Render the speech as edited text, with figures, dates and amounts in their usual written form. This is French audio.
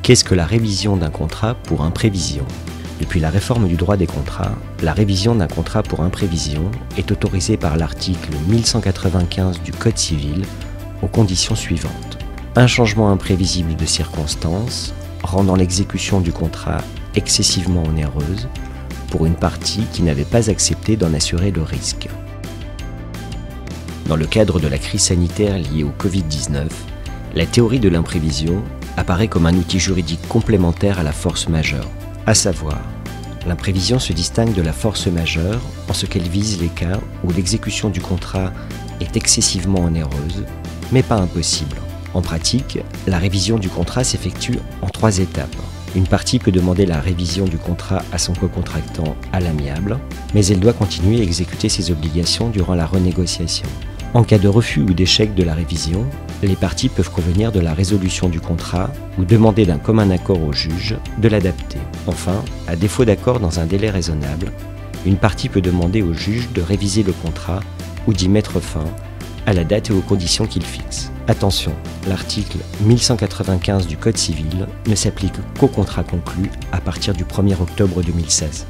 Qu'est-ce que la révision d'un contrat pour imprévision? Depuis la réforme du droit des contrats, la révision d'un contrat pour imprévision est autorisée par l'article 1195 du Code civil aux conditions suivantes. Un changement imprévisible de circonstances rendant l'exécution du contrat excessivement onéreuse pour une partie qui n'avait pas accepté d'en assurer le risque. Dans le cadre de la crise sanitaire liée au Covid-19, la théorie de l'imprévision apparaît comme un outil juridique complémentaire à la force majeure. À savoir, l'imprévision se distingue de la force majeure en ce qu'elle vise les cas où l'exécution du contrat est excessivement onéreuse, mais pas impossible. En pratique, la révision du contrat s'effectue en 3 étapes. Une partie peut demander la révision du contrat à son co-contractant à l'amiable, mais elle doit continuer à exécuter ses obligations durant la renégociation. En cas de refus ou d'échec de la révision, les parties peuvent convenir de la résolution du contrat ou demander d'un commun accord au juge de l'adapter. Enfin, à défaut d'accord dans un délai raisonnable, une partie peut demander au juge de réviser le contrat ou d'y mettre fin à la date et aux conditions qu'il fixe. Attention, l'article 1195 du Code civil ne s'applique qu'aux contrats conclus à partir du 1er octobre 2016.